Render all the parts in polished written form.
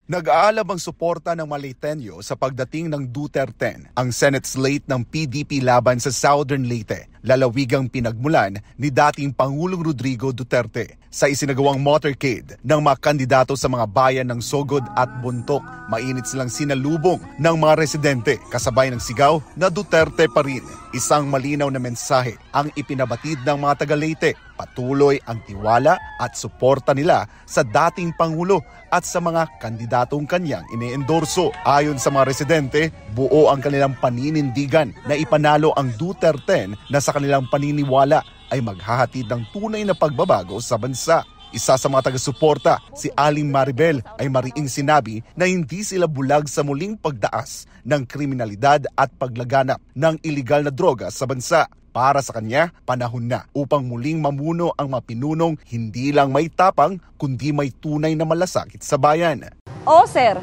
Nag-aalab ang suporta ng Maleyteño sa pagdating ng Duterte, ang Senate slate ng PDP laban sa Southern Leyte, lalawigang pinagmulan ni dating Pangulong Rodrigo Duterte. Sa isinagawang motorcade ng mga kandidato sa mga bayan ng Sogod at Bontoc, mainit silang sinalubong ng mga residente kasabay ng sigaw na Duterte pa rin. Isang malinaw na mensahe ang ipinabatid ng mga taga-Leyte. Patuloy ang tiwala at suporta nila sa dating Pangulo at sa mga kandidatong kanyang ine-endorso. Ayon sa mga residente, buo ang kanilang paninindigan na ipanalo ang Duterte na sa kanilang paniniwala ay maghahatid ng tunay na pagbabago sa bansa. Isa sa mga taga-suporta, si Aling Maribel, ay mariing sinabi na hindi sila bulag sa muling pagdaas ng kriminalidad at paglaganap ng iligal na droga sa bansa. Para sa kanya, panahon na upang muling mamuno ang mga pinunong hindi lang may tapang kundi may tunay na malasakit sa bayan. Oo, sir.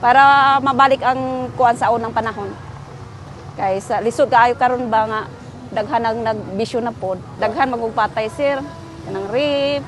Para mabalik ang kuan sa unang panahon. Kay sa lisod kaayo karon ba nga daghan ang nagbisyo na pod. Daghan magugpatay, sir. Kanang rape.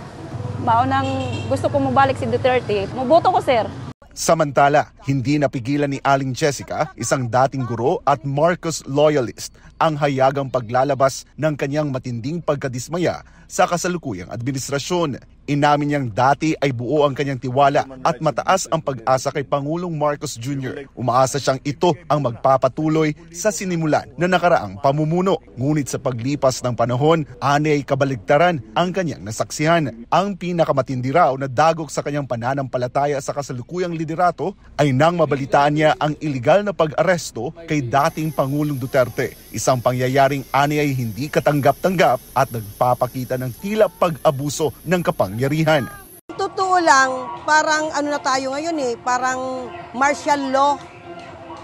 Mao nang gusto ko mabalik si Duterte. Muboto ko, sir. Samantala, hindi napigilan ni Aling Jessica, isang dating guro at Marcos loyalist, ang hayagang paglalabas ng kanyang matinding pagkadismaya sa kasalukuyang administrasyon. Inamin niyang dati ay buo ang kanyang tiwala at mataas ang pag-asa kay Pangulong Marcos Jr. Umaasa siyang ito ang magpapatuloy sa sinimulan na nakaraang pamumuno. Ngunit sa paglipas ng panahon, ani ay kabaligtaran ang kanyang nasaksihan. Ang pinakamatindi raw na dagok sa kanyang pananampalataya sa kasalukuyang liderato ay nang mabalitaan niya ang iligal na pag-aresto kay dating Pangulong Duterte. Isang pangyayaring ani ay hindi katanggap-tanggap at nagpapakita ng tila pag-abuso ng kapangyarihan. Totoo lang, parang ano na tayo ngayon parang martial law.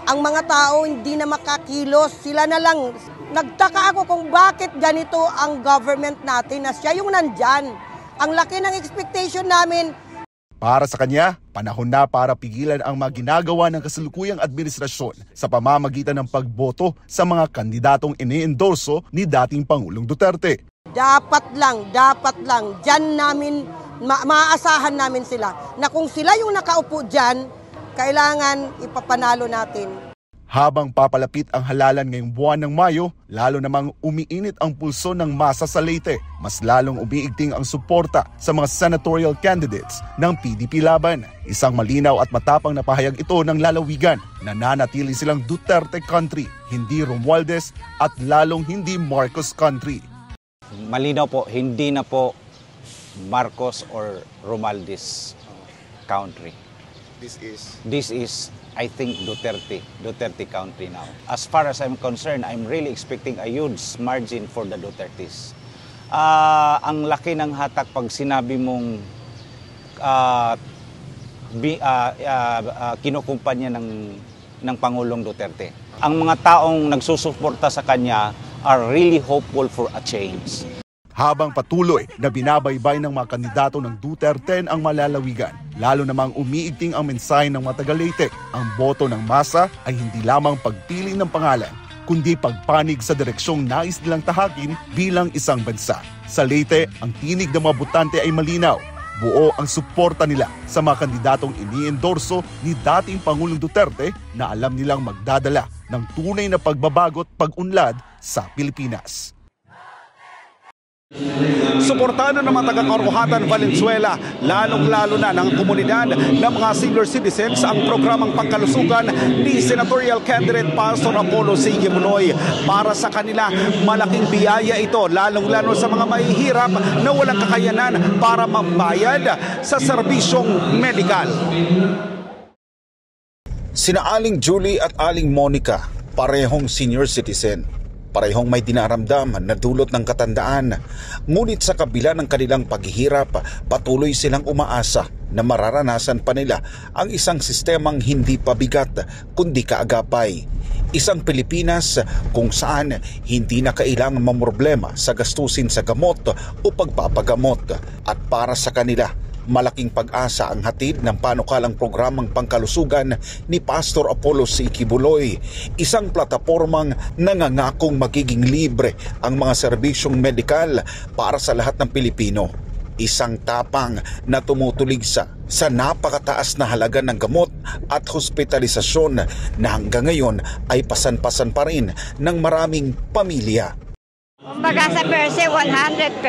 Ang mga tao hindi na makakilos, sila na lang. Nagtaka ako kung bakit ganito ang government natin na siya yung nandyan. Ang laki ng expectation namin. Para sa kanya, panahon na para pigilan ang mga ginagawa ng kasalukuyang administrasyon sa pamamagitan ng pagboto sa mga kandidatong ine-endorso ni dating Pangulong Duterte. Dapat lang, dyan namin, maaasahan namin sila na kung sila yung nakaupo dyan, kailangan ipapanalo natin. Habang papalapit ang halalan ngayong buwan ng Mayo, lalo namang umiinit ang pulso ng masa sa Leyte. Mas lalong umiigting ang suporta sa mga senatorial candidates ng PDP laban. Isang malinaw at matapang na pahayag ito ng lalawigan na nanatili silang Duterte country, hindi Romualdez at lalong hindi Marcos country. Malinaw po, hindi na po Marcos or Romualdez country. This is, I think, Duterte country now. As far as I'm concerned, I'm really expecting a huge margin for the Dutertes. Ang laki ng hatak pag sinabi mong kinukumpanya ng Pangulong Duterte. Ang mga taong nagsusuporta sa kanya are really hopeful for a change. Habang patuloy na binabaybay ng mga kandidato ng Duterte ang malalawigan, lalo namang umiigting ang mensahe ng mga taga-Leyte, ang boto ng masa ay hindi lamang pagpili ng pangalan, kundi pagpanig sa direksyong nais nilang tahakin bilang isang bansa. Sa Leyte, ang tinig ng mga botante ay malinaw. Buo ang suporta nila sa mga kandidatong ini-endorso ni dating Pangulong Duterte na alam nilang magdadala ng tunay na pagbabago at pag-unlad sa Pilipinas. Suportado ng mga taga-Orohatan, Valenzuela, lalong-lalo na ng komunidad ng mga senior citizens ang programang pangkalusugan ni Senatorial Candidate Pastor Apollo C. Quiboloy. Para sa kanila, malaking biyaya ito, lalong-lalo sa mga mahihirap na walang kakayanan para mambayad sa serbisyong medikal. Sina Aling Julie at Aling Monica, parehong senior citizen. Parehong may dinaramdam na dulot ng katandaan. Ngunit sa kabila ng kanilang paghihirap, patuloy silang umaasa na mararanasan pa nila ang isang sistemang hindi pabigat kundi kaagapay. Isang Pilipinas kung saan hindi na kailangan mamroblema sa gastusin sa gamot o pagpapagamot. At para sa kanila, malaking pag-asa ang hatid ng panukalang programang pangkalusugan ni Pastor Apollo C. Quiboloy, isang platapormang nangangakong magiging libre ang mga serbisyong medikal para sa lahat ng Pilipino. Isang tapang na tumutulig sa sa napakataas na halaga ng gamot at hospitalisasyon na hanggang ngayon ay pasan-pasan pa rin ng maraming pamilya. Kumbaga sa perse, 100%.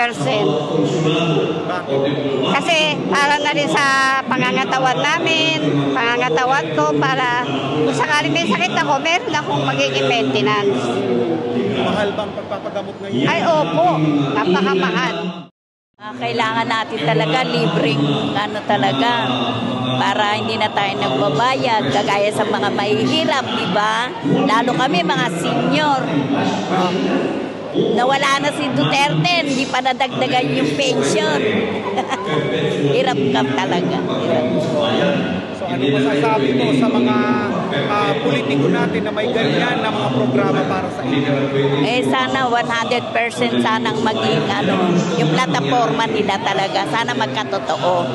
Kasi para na rin sa pangangatawan namin, pangangatawan ko, para kung sakaling may sakit ako, meron akong magiging maintenance. Mahal bang pagpapagamot ngayon? Ay opo, napakamahal. Kailangan natin talaga libreng talaga para hindi na tayo nagbabayad kagaya sa mga mahihirap, di ba? Lalo kami mga senior. Nawala na si Duterte, hindi pa nadagdagan yung pension. Hirap ka talaga. Hirap. So ano masasabi mo sa mga politiko natin na may ganyan na mga programa para sa inyo? Sana 100% sanang maging yung plataforma nila talaga. Sana magkatotoo.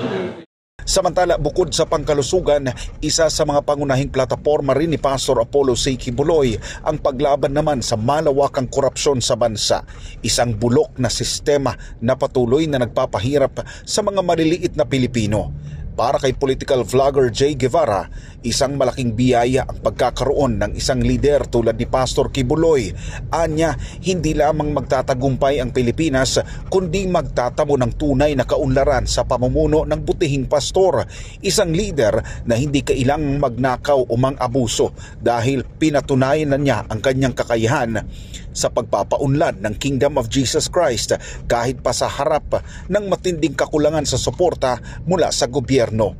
Samantala, bukod sa pangkalusugan, isa sa mga pangunahing plataporma rin ni Pastor Apollo C. Quiboloy ang paglaban naman sa malawakang korupsyon sa bansa. Isang bulok na sistema na patuloy na nagpapahirap sa mga maliliit na Pilipino. Para kay political vlogger Jay Guevara, isang malaking biyaya ang pagkakaroon ng isang lider tulad ni Pastor Quiboloy. Anya, hindi lamang magtatagumpay ang Pilipinas kundi magtatamo ng tunay na kaunlaran sa pamumuno ng butihing pastor. Isang lider na hindi kailangang magnakaw o mang-abuso dahil pinatunayan na niya ang kanyang kakayahan sa pagpapaunlad ng Kingdom of Jesus Christ kahit pa sa harap ng matinding kakulangan sa suporta mula sa gobyerno.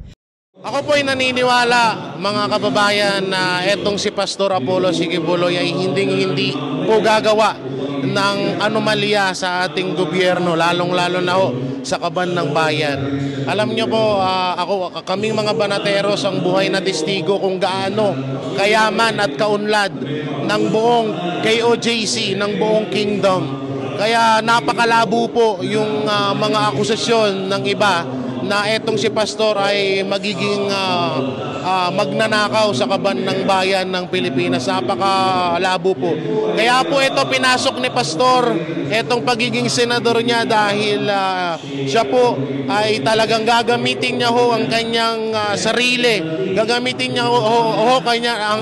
Ako po ay naniniwala, mga kababayan, na etong si Pastor Apollo C. Quiboloy ay hindi po gagawa ng anomalya sa ating gobyerno, lalong-lalo na sa kaban ng bayan. Alam niyo po, kaming mga banateros ang buhay na testigo kung gaano kayaman at kaunlad ng buong KOJC, ng buong kingdom. Kaya napakalabo po yung mga akusasyon ng iba na etong si Pastor ay magiging magnanakaw sa kaban ng bayan ng Pilipinas. Napakalabo po. Kaya po ito pinasok ni Pastor, etong pagiging senador niya dahil siya po ay talagang gagamitin niya ang kanyang sarili. Gagamitin niya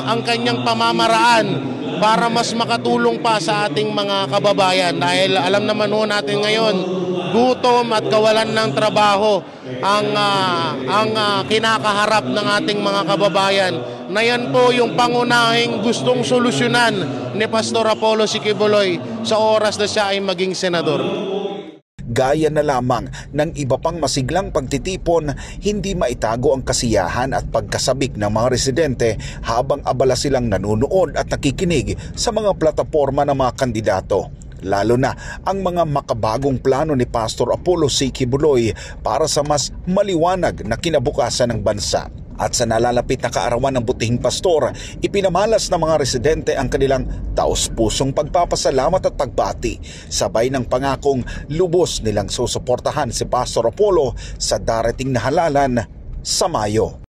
ang kanyang pamamaraan para mas makatulong pa sa ating mga kababayan. Dahil alam naman natin ngayon, gutom at kawalan ng trabaho ang kinakaharap ng ating mga kababayan. Na yan po yung pangunahing gustong solusyonan ni Pastor Apollo C. Quiboloy sa oras na siya ay maging senador. Gaya na lamang ng iba pang masiglang pagtitipon, hindi maitago ang kasiyahan at pagkasabik ng mga residente habang abala silang nanonood at nakikinig sa mga plataporma ng mga kandidato. Lalo na ang mga makabagong plano ni Pastor Apollo C. Quiboloy para sa mas maliwanag na kinabukasan ng bansa. At sa nalalapit na kaarawan ng butihing pastor, ipinamalas ng mga residente ang kanilang taos-pusong pagpapasalamat at pagbati, sabay ng pangakong lubos nilang susuportahan si Pastor Apollo sa darating na halalan sa Mayo.